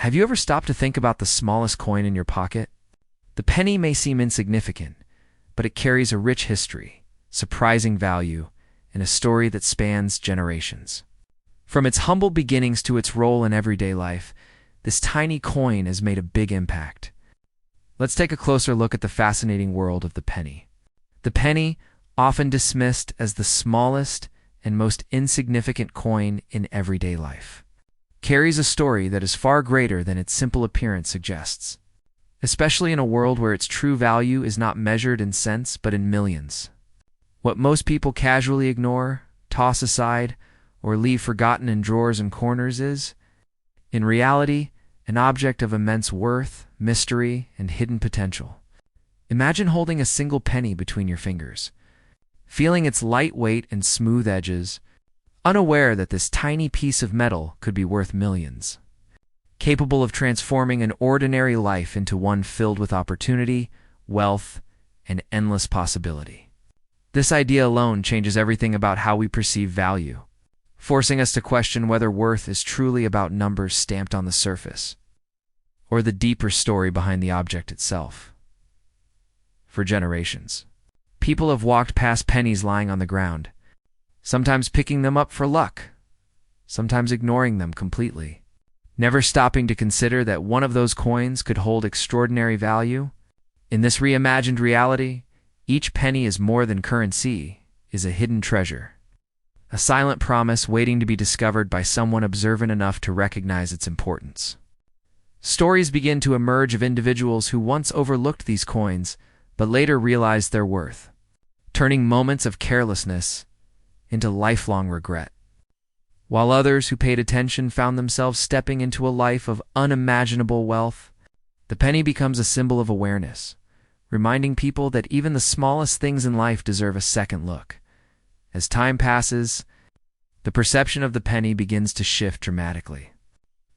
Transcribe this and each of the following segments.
Have you ever stopped to think about the smallest coin in your pocket? The penny may seem insignificant, but it carries a rich history, surprising value, and a story that spans generations. From its humble beginnings to its role in everyday life, this tiny coin has made a big impact. Let's take a closer look at the fascinating world of the penny. The penny, often dismissed as the smallest and most insignificant coin in everyday life, carries a story that is far greater than its simple appearance suggests, especially in a world where its true value is not measured in cents but in millions. What most people casually ignore, toss aside, or leave forgotten in drawers and corners is, in reality, an object of immense worth, mystery, and hidden potential. Imagine holding a single penny between your fingers, feeling its light weight and smooth edges, unaware that this tiny piece of metal could be worth millions, capable of transforming an ordinary life into one filled with opportunity, wealth, and endless possibility. This idea alone changes everything about how we perceive value, forcing us to question whether worth is truly about numbers stamped on the surface, or the deeper story behind the object itself. For generations, people have walked past pennies lying on the ground, sometimes picking them up for luck, sometimes ignoring them completely, never stopping to consider that one of those coins could hold extraordinary value. In this reimagined reality, each penny is more than currency, is a hidden treasure, a silent promise waiting to be discovered by someone observant enough to recognize its importance. Stories begin to emerge of individuals who once overlooked these coins, but later realized their worth, turning moments of carelessness into lifelong regret, while others who paid attention found themselves stepping into a life of unimaginable wealth. The penny becomes a symbol of awareness, reminding people that even the smallest things in life deserve a second look. As time passes, the perception of the penny begins to shift dramatically.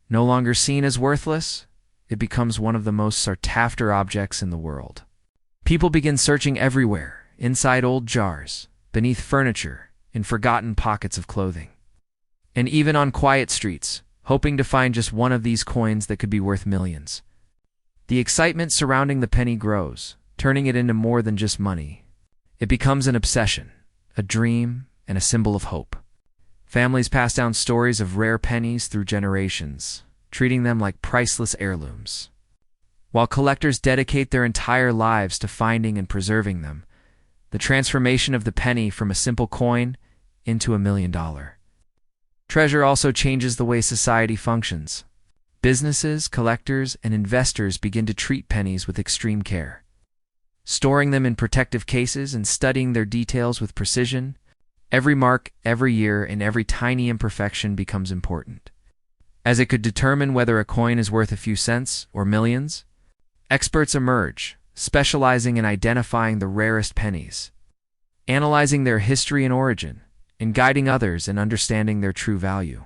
No longer seen as worthless, it becomes one of the most sought-after objects in the world. People begin searching everywhere, inside old jars, beneath furniture, in forgotten pockets of clothing, and even on quiet streets, hoping to find just one of these coins that could be worth millions. The excitement surrounding the penny grows, turning it into more than just money. It becomes an obsession, a dream, and a symbol of hope. Families pass down stories of rare pennies through generations, treating them like priceless heirlooms, while collectors dedicate their entire lives to finding and preserving them. The transformation of the penny from a simple coin into $1 million treasure also changes the way society functions. Businesses, collectors, and investors begin to treat pennies with extreme care, storing them in protective cases and studying their details with precision. Every mark, every year, and every tiny imperfection becomes important, as it could determine whether a coin is worth a few cents or millions. Experts emerge, specializing in identifying the rarest pennies, analyzing their history and origin, and guiding others in understanding their true value.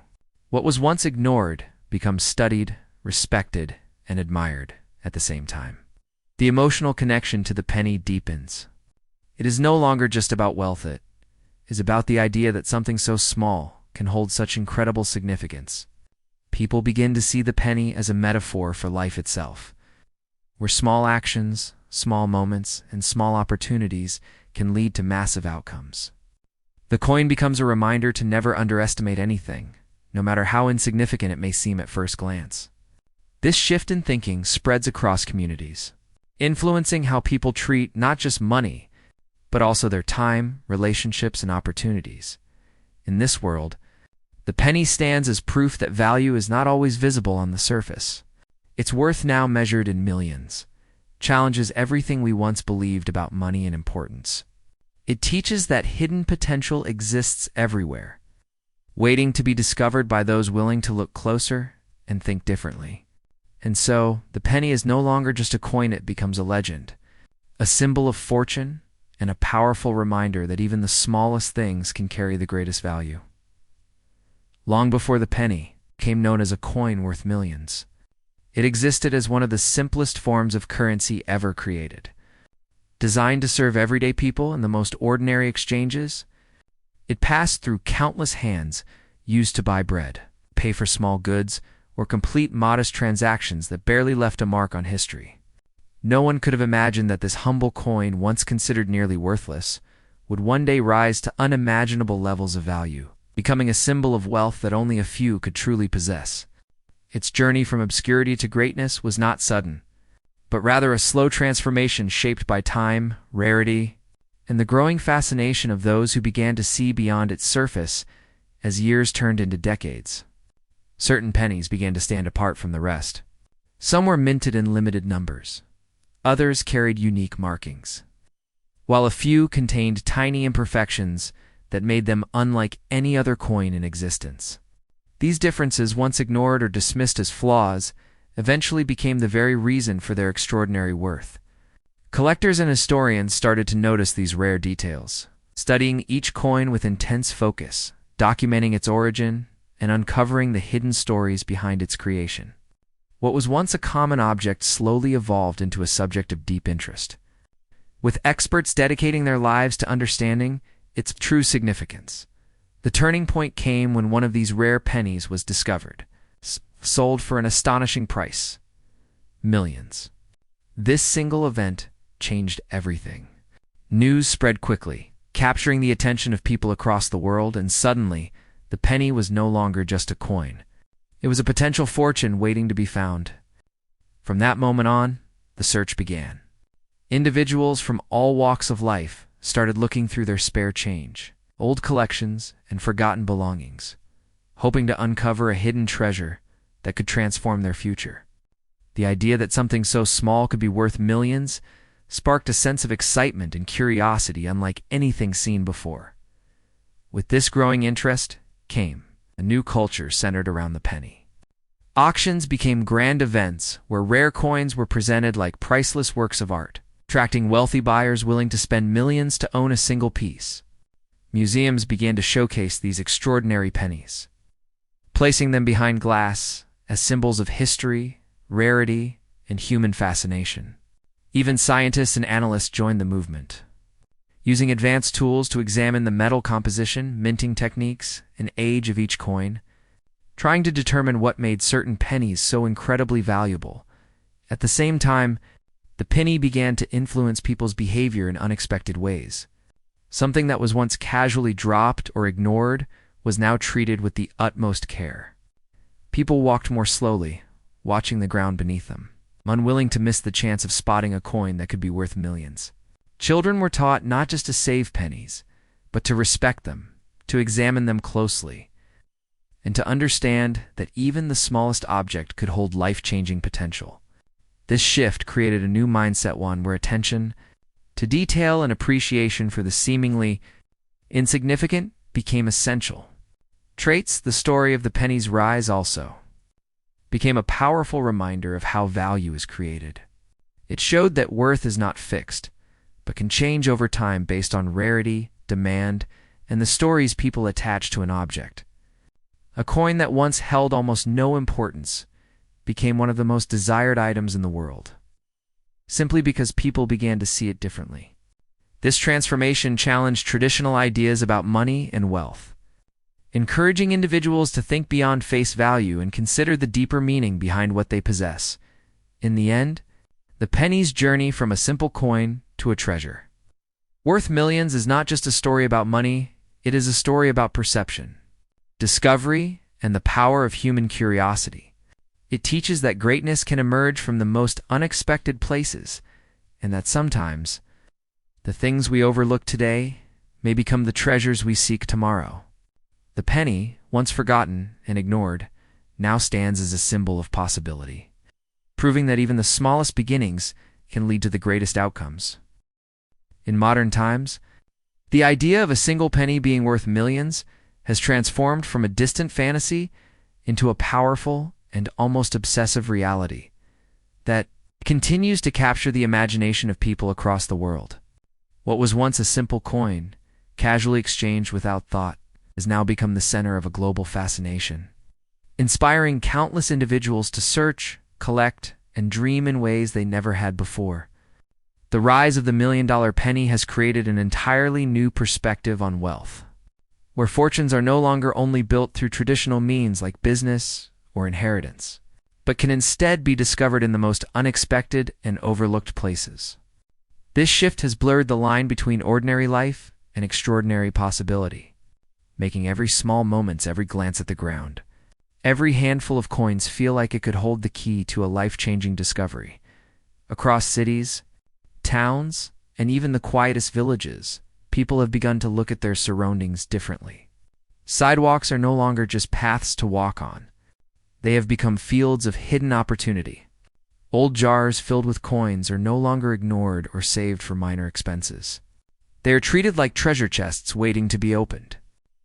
What was once ignored becomes studied, respected, and admired at the same time. The emotional connection to the penny deepens. It is no longer just about wealth, it is about the idea that something so small can hold such incredible significance. People begin to see the penny as a metaphor for life itself, where small actions, small moments, and small opportunities can lead to massive outcomes. The coin becomes a reminder to never underestimate anything, no matter how insignificant it may seem at first glance. This shift in thinking spreads across communities, influencing how people treat not just money, but also their time, relationships, and opportunities. In this world, the penny stands as proof that value is not always visible on the surface. Its worth, now measured in millions, challenges everything we once believed about money and importance. It teaches that hidden potential exists everywhere, waiting to be discovered by those willing to look closer and think differently. And so, the penny is no longer just a coin, it becomes a legend, a symbol of fortune, and a powerful reminder that even the smallest things can carry the greatest value. Long before the penny became known as a coin worth millions, it existed as one of the simplest forms of currency ever created. Designed to serve everyday people in the most ordinary exchanges, it passed through countless hands, used to buy bread, pay for small goods, or complete modest transactions that barely left a mark on history. No one could have imagined that this humble coin, once considered nearly worthless, would one day rise to unimaginable levels of value, becoming a symbol of wealth that only a few could truly possess. Its journey from obscurity to greatness was not sudden, but rather a slow transformation shaped by time, rarity, and the growing fascination of those who began to see beyond its surface as years turned into decades. Certain pennies began to stand apart from the rest. Some were minted in limited numbers. Others carried unique markings, while a few contained tiny imperfections that made them unlike any other coin in existence. These differences, once ignored or dismissed as flaws, eventually became the very reason for their extraordinary worth. Collectors and historians started to notice these rare details, studying each coin with intense focus, documenting its origin, and uncovering the hidden stories behind its creation. What was once a common object slowly evolved into a subject of deep interest, with experts dedicating their lives to understanding its true significance. The turning point came when one of these rare pennies was discovered, sold for an astonishing price: millions. This single event changed everything. News spread quickly, capturing the attention of people across the world, and suddenly, the penny was no longer just a coin. It was a potential fortune waiting to be found. From that moment on, the search began. Individuals from all walks of life started looking through their spare change, old collections, and forgotten belongings, hoping to uncover a hidden treasure that could transform their future. The idea that something so small could be worth millions sparked a sense of excitement and curiosity unlike anything seen before. With this growing interest came a new culture centered around the penny. Auctions became grand events where rare coins were presented like priceless works of art, attracting wealthy buyers willing to spend millions to own a single piece. Museums began to showcase these extraordinary pennies, placing them behind glass as symbols of history, rarity, and human fascination. Even scientists and analysts joined the movement, using advanced tools to examine the metal composition, minting techniques, and age of each coin, trying to determine what made certain pennies so incredibly valuable. At the same time, the penny began to influence people's behavior in unexpected ways. Something that was once casually dropped or ignored was now treated with the utmost care. People walked more slowly, watching the ground beneath them, unwilling to miss the chance of spotting a coin that could be worth millions. Children were taught not just to save pennies, but to respect them, to examine them closely, and to understand that even the smallest object could hold life-changing potential. This shift created a new mindset, one where attention to detail and appreciation for the seemingly insignificant became essential. Traits, the story of the penny's rise also became a powerful reminder of how value is created. It showed that worth is not fixed, but can change over time based on rarity, demand, and the stories people attach to an object. A coin that once held almost no importance became one of the most desired items in the world, simply because people began to see it differently. This transformation challenged traditional ideas about money and wealth, encouraging individuals to think beyond face value and consider the deeper meaning behind what they possess. In the end, the penny's journey from a simple coin to a treasure worth millions is not just a story about money, it is a story about perception, discovery, and the power of human curiosity. It teaches that greatness can emerge from the most unexpected places, and that sometimes the things we overlook today may become the treasures we seek tomorrow. The penny, once forgotten and ignored, now stands as a symbol of possibility, proving that even the smallest beginnings can lead to the greatest outcomes. In modern times, the idea of a single penny being worth millions has transformed from a distant fantasy into a powerful and almost obsessive reality that continues to capture the imagination of people across the world. What was once a simple coin, casually exchanged without thought, has now become the center of a global fascination, inspiring countless individuals to search, collect, and dream in ways they never had before. The rise of the million-dollar penny has created an entirely new perspective on wealth, where fortunes are no longer only built through traditional means like business or inheritance, but can instead be discovered in the most unexpected and overlooked places. This shift has blurred the line between ordinary life and extraordinary possibility, making every small moment, every glance at the ground, every handful of coins feel like it could hold the key to a life-changing discovery. Across cities, towns, and even the quietest villages, people have begun to look at their surroundings differently. Sidewalks are no longer just paths to walk on. They have become fields of hidden opportunity. Old jars filled with coins are no longer ignored or saved for minor expenses. They are treated like treasure chests waiting to be opened.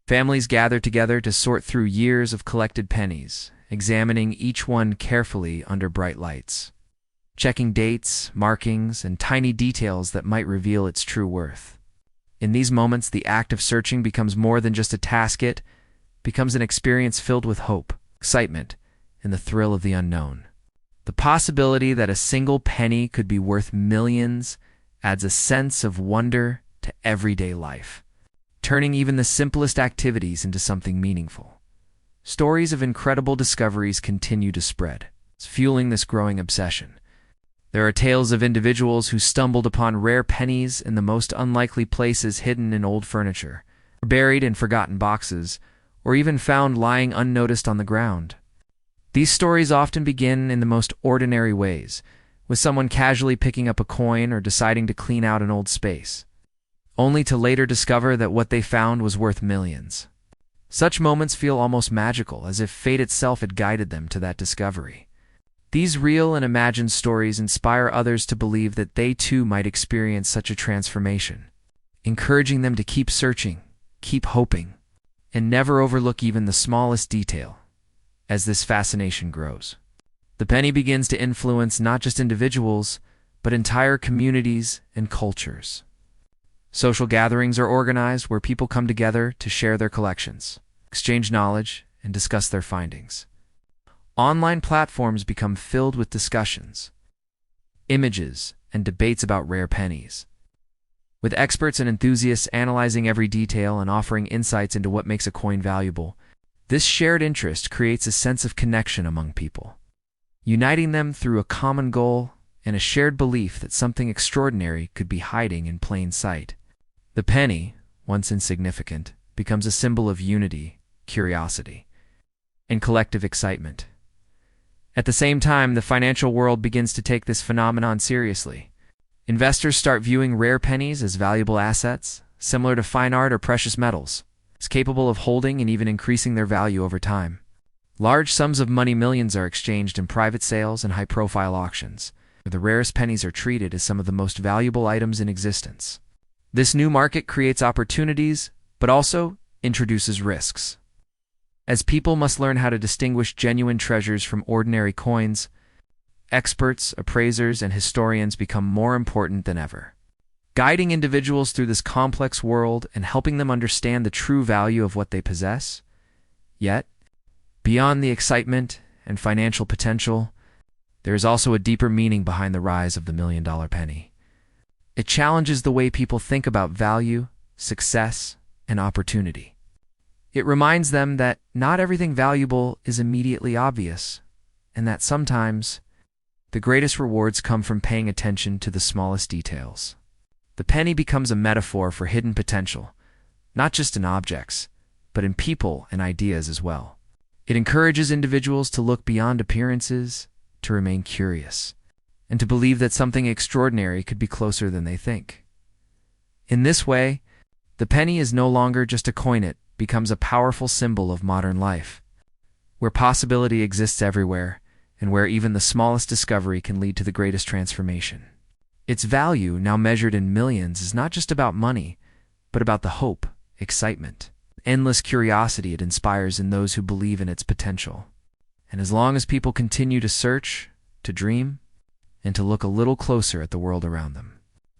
Families gather together to sort through years of collected pennies, examining each one carefully under bright lights, checking dates, markings, and tiny details that might reveal its true worth. In these moments, the act of searching becomes more than just a task. It becomes an experience filled with hope, excitement, and the thrill of the unknown. The possibility that a single penny could be worth millions adds a sense of wonder to everyday life, turning even the simplest activities into something meaningful. Stories of incredible discoveries continue to spread, fueling this growing obsession. There are tales of individuals who stumbled upon rare pennies in the most unlikely places, hidden in old furniture, buried in forgotten boxes, or even found lying unnoticed on the ground. These stories often begin in the most ordinary ways, with someone casually picking up a coin or deciding to clean out an old space, only to later discover that what they found was worth millions. Such moments feel almost magical, as if fate itself had guided them to that discovery. These real and imagined stories inspire others to believe that they too might experience such a transformation, encouraging them to keep searching, keep hoping, and never overlook even the smallest detail. As this fascination grows, the penny begins to influence not just individuals, but entire communities and cultures. Social gatherings are organized where people come together to share their collections, exchange knowledge, and discuss their findings. Online platforms become filled with discussions, images, and debates about rare pennies, with experts and enthusiasts analyzing every detail and offering insights into what makes a coin valuable. This shared interest creates a sense of connection among people, uniting them through a common goal and a shared belief that something extraordinary could be hiding in plain sight. The penny, once insignificant, becomes a symbol of unity, curiosity, and collective excitement. At the same time, the financial world begins to take this phenomenon seriously. Investors start viewing rare pennies as valuable assets, similar to fine art or precious metals, capable of holding and even increasing their value over time. Large sums of money, millions, are exchanged in private sales and high-profile auctions, where the rarest pennies are treated as some of the most valuable items in existence. This new market creates opportunities, but also introduces risks, as people must learn how to distinguish genuine treasures from ordinary coins. Experts, appraisers, and historians become more important than ever, guiding individuals through this complex world and helping them understand the true value of what they possess. Yet, beyond the excitement and financial potential, there is also a deeper meaning behind the rise of the million-dollar penny. It challenges the way people think about value, success, and opportunity. It reminds them that not everything valuable is immediately obvious, and that sometimes the greatest rewards come from paying attention to the smallest details. The penny becomes a metaphor for hidden potential, not just in objects, but in people and ideas as well. It encourages individuals to look beyond appearances, to remain curious, and to believe that something extraordinary could be closer than they think. In this way, the penny is no longer just a coin. It becomes a powerful symbol of modern life, where possibility exists everywhere, and where even the smallest discovery can lead to the greatest transformation. Its value, now measured in millions, is not just about money, but about the hope, excitement, endless curiosity it inspires in those who believe in its potential. And as long as people continue to search, to dream, and to look a little closer at the world around them,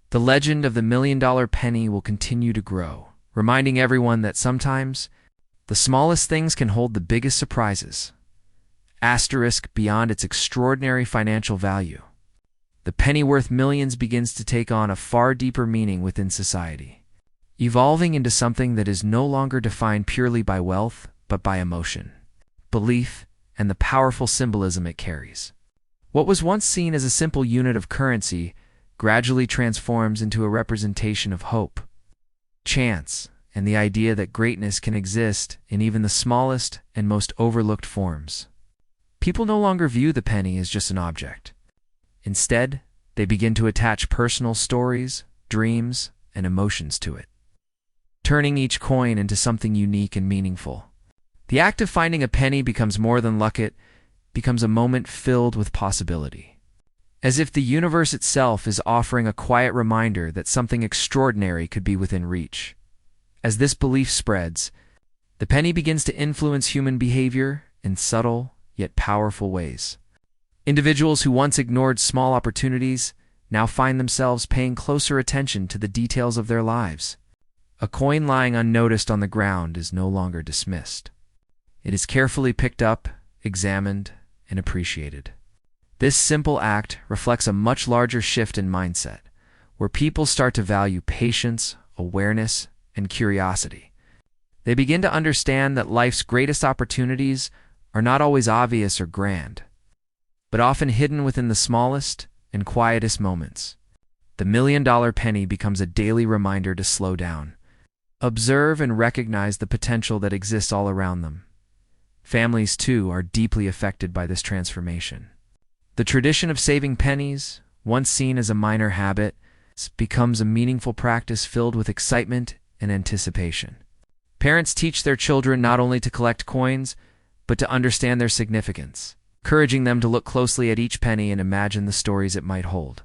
the legend of the million-dollar penny will continue to grow, reminding everyone that sometimes the smallest things can hold the biggest surprises. Beyond its extraordinary financial value, the penny worth millions begins to take on a far deeper meaning within society, evolving into something that is no longer defined purely by wealth, but by emotion, belief, and the powerful symbolism it carries. What was once seen as a simple unit of currency gradually transforms into a representation of hope, chance, and the idea that greatness can exist in even the smallest and most overlooked forms. People no longer view the penny as just an object. Instead, they begin to attach personal stories, dreams, and emotions to it, turning each coin into something unique and meaningful. The act of finding a penny becomes more than luck, it becomes a moment filled with possibility. As if the universe itself is offering a quiet reminder that something extraordinary could be within reach. As this belief spreads, the penny begins to influence human behavior in subtle yet powerful ways. Individuals who once ignored small opportunities now find themselves paying closer attention to the details of their lives. A coin lying unnoticed on the ground is no longer dismissed. It is carefully picked up, examined, and appreciated. This simple act reflects a much larger shift in mindset, where people start to value patience, awareness, and curiosity. They begin to understand that life's greatest opportunities are not always obvious or grand, but often hidden within the smallest and quietest moments. The $1,000,000 penny becomes a daily reminder to slow down, observe, and recognize the potential that exists all around them. Families, too, are deeply affected by this transformation. The tradition of saving pennies, once seen as a minor habit, becomes a meaningful practice filled with excitement and anticipation. Parents teach their children not only to collect coins, but to understand their significance, encouraging them to look closely at each penny and imagine the stories it might hold.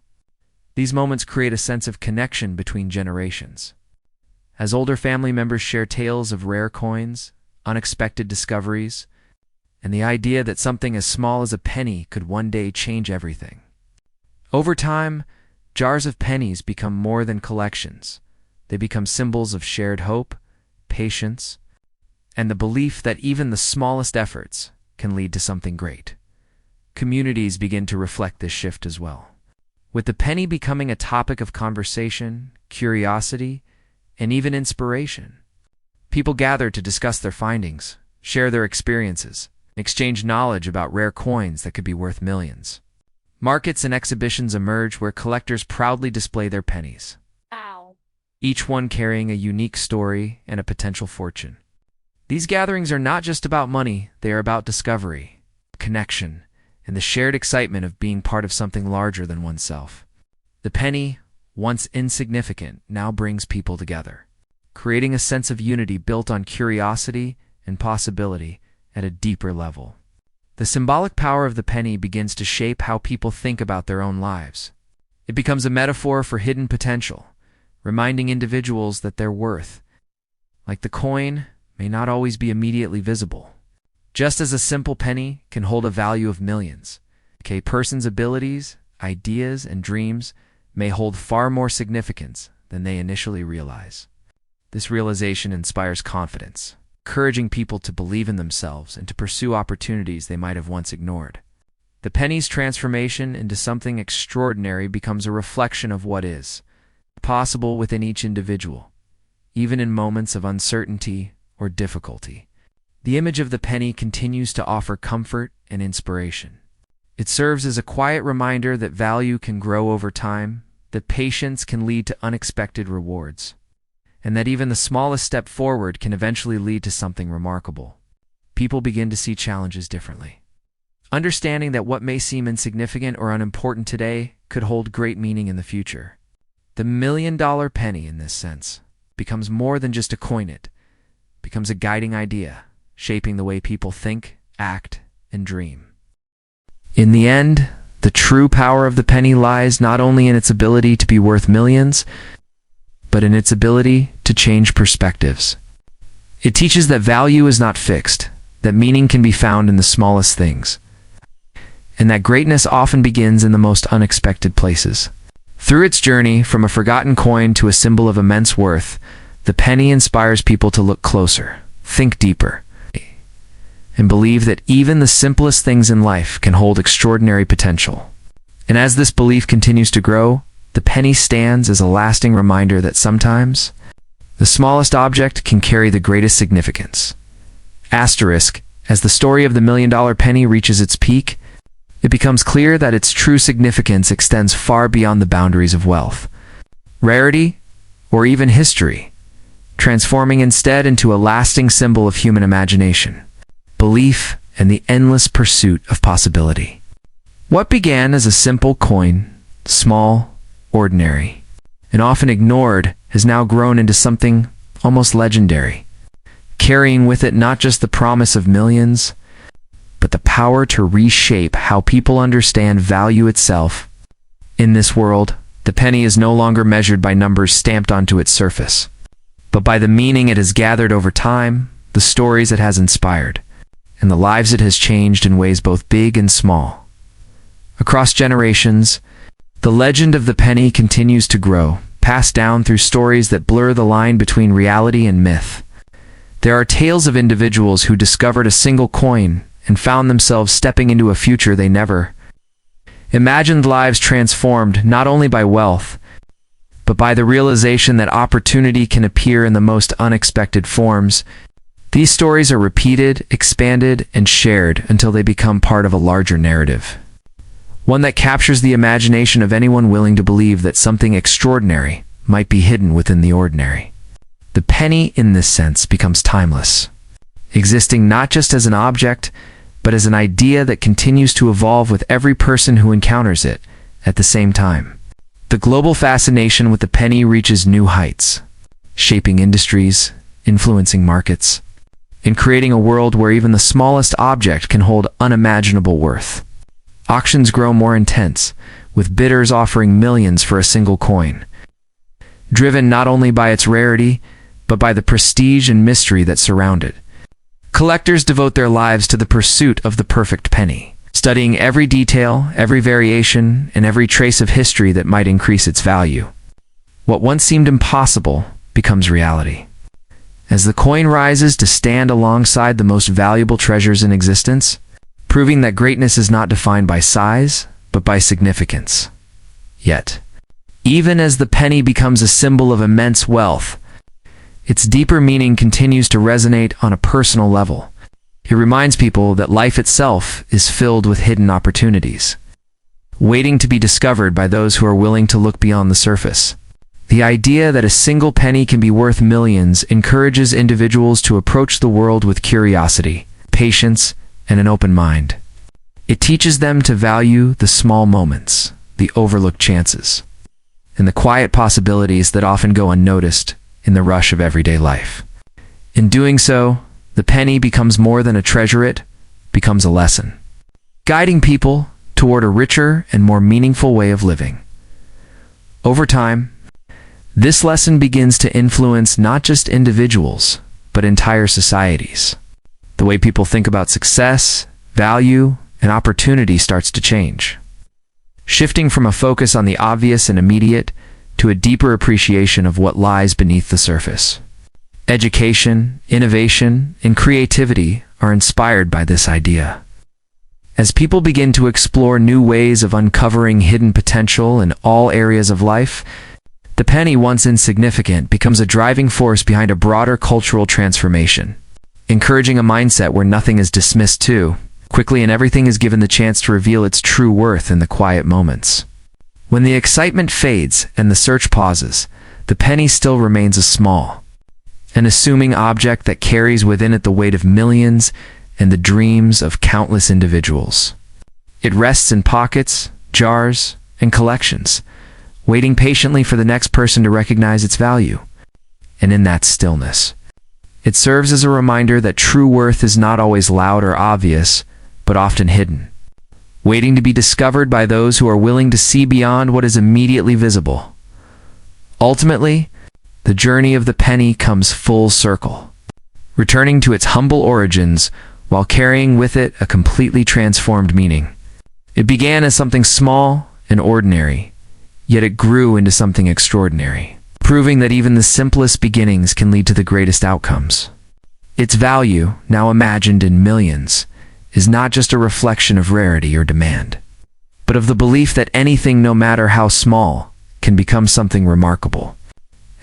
These moments create a sense of connection between generations. As older family members share tales of rare coins, unexpected discoveries, and the idea that something as small as a penny could one day change everything. Over time, jars of pennies become more than collections. They become symbols of shared hope, patience, and the belief that even the smallest efforts can lead to something great. Communities begin to reflect this shift as well, with the penny becoming a topic of conversation, curiosity, and even inspiration. People gather to discuss their findings, share their experiences, and exchange knowledge about rare coins that could be worth millions. Markets and exhibitions emerge where collectors proudly display their pennies, each one carrying a unique story and a potential fortune. These gatherings are not just about money, they are about discovery, connection, and the shared excitement of being part of something larger than oneself. The penny, once insignificant, now brings people together, creating a sense of unity built on curiosity and possibility at a deeper level. The symbolic power of the penny begins to shape how people think about their own lives. It becomes a metaphor for hidden potential, reminding individuals that their worth, like the coin, may not always be immediately visible. Just as a simple penny can hold a value of millions, a person's abilities, ideas, and dreams may hold far more significance than they initially realize. This realization inspires confidence, encouraging people to believe in themselves and to pursue opportunities they might have once ignored. The penny's transformation into something extraordinary becomes a reflection of what is possible within each individual, even in moments of uncertainty or difficulty. The image of the penny continues to offer comfort and inspiration. It serves as a quiet reminder that value can grow over time, that patience can lead to unexpected rewards, and that even the smallest step forward can eventually lead to something remarkable. People begin to see challenges differently, understanding that what may seem insignificant or unimportant today could hold great meaning in the future. The $1,000,000 penny, in this sense, becomes more than just a coin. It becomes a guiding idea, shaping the way people think, act, and dream. In the end, the true power of the penny lies not only in its ability to be worth millions, but in its ability to change perspectives. It teaches that value is not fixed, that meaning can be found in the smallest things, and that greatness often begins in the most unexpected places. Through its journey from a forgotten coin to a symbol of immense worth, the penny inspires people to look closer, think deeper, and believe that even the simplest things in life can hold extraordinary potential. And as this belief continues to grow, the penny stands as a lasting reminder that sometimes the smallest object can carry the greatest significance. Asterisk, As the story of the $1,000,000 penny reaches its peak, it becomes clear that its true significance extends far beyond the boundaries of wealth, rarity, or even history, transforming instead into a lasting symbol of human imagination, belief, and the endless pursuit of possibility. What began as a simple coin, small, ordinary, and often ignored, has now grown into something almost legendary, carrying with it not just the promise of millions, but the power to reshape how people understand value itself. In this world, the penny is no longer measured by numbers stamped onto its surface, but by the meaning it has gathered over time, the stories it has inspired, and the lives it has changed in ways both big and small. Across generations, the legend of the penny continues to grow, passed down through stories that blur the line between reality and myth. There are tales of individuals who discovered a single coin and found themselves stepping into a future they never imagined, lives transformed not only by wealth, but by the realization that opportunity can appear in the most unexpected forms. These stories are repeated, expanded, and shared until they become part of a larger narrative, one that captures the imagination of anyone willing to believe that something extraordinary might be hidden within the ordinary. The penny, in this sense, becomes timeless, existing not just as an object, but as an idea that continues to evolve with every person who encounters it at the same time. The global fascination with the penny reaches new heights, shaping industries, influencing markets, and creating a world where even the smallest object can hold unimaginable worth. Auctions grow more intense, with bidders offering millions for a single coin, driven not only by its rarity, but by the prestige and mystery that surround it. Collectors devote their lives to the pursuit of the perfect penny, studying every detail, every variation, and every trace of history that might increase its value. What once seemed impossible becomes reality, as the coin rises to stand alongside the most valuable treasures in existence, proving that greatness is not defined by size, but by significance. Yet, even as the penny becomes a symbol of immense wealth, its deeper meaning continues to resonate on a personal level. It reminds people that life itself is filled with hidden opportunities, waiting to be discovered by those who are willing to look beyond the surface. The idea that a single penny can be worth millions encourages individuals to approach the world with curiosity, patience, and an open mind. It teaches them to value the small moments, the overlooked chances, and the quiet possibilities that often go unnoticed in the rush of everyday life. In doing so, the penny becomes more than a treasure, it becomes a lesson, guiding people toward a richer and more meaningful way of living. Over time, this lesson begins to influence not just individuals, but entire societies. The way people think about success, value, and opportunity starts to change, shifting from a focus on the obvious and immediate to a deeper appreciation of what lies beneath the surface. Education, innovation, and creativity are inspired by this idea. As people begin to explore new ways of uncovering hidden potential in all areas of life, the penny, once insignificant, becomes a driving force behind a broader cultural transformation, encouraging a mindset where nothing is dismissed too quickly and everything is given the chance to reveal its true worth in the quiet moments. When the excitement fades and the search pauses, the penny still remains a small, unassuming object that carries within it the weight of millions and the dreams of countless individuals. It rests in pockets, jars, and collections, waiting patiently for the next person to recognize its value. And in that stillness, it serves as a reminder that true worth is not always loud or obvious, but often hidden, waiting to be discovered by those who are willing to see beyond what is immediately visible. Ultimately, the journey of the penny comes full circle, returning to its humble origins while carrying with it a completely transformed meaning. It began as something small and ordinary, yet it grew into something extraordinary, proving that even the simplest beginnings can lead to the greatest outcomes. Its value, now imagined in millions, is not just a reflection of rarity or demand, but of the belief that anything, no matter how small, can become something remarkable.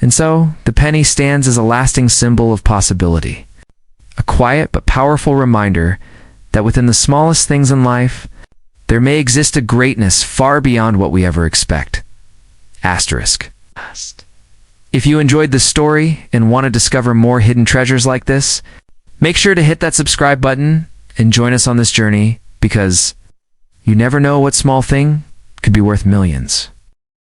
And so, the penny stands as a lasting symbol of possibility, a quiet but powerful reminder that within the smallest things in life, there may exist a greatness far beyond what we ever expect. Asterisk. If you enjoyed this story and want to discover more hidden treasures like this, make sure to hit that subscribe button and join us on this journey, because you never know what small thing could be worth millions.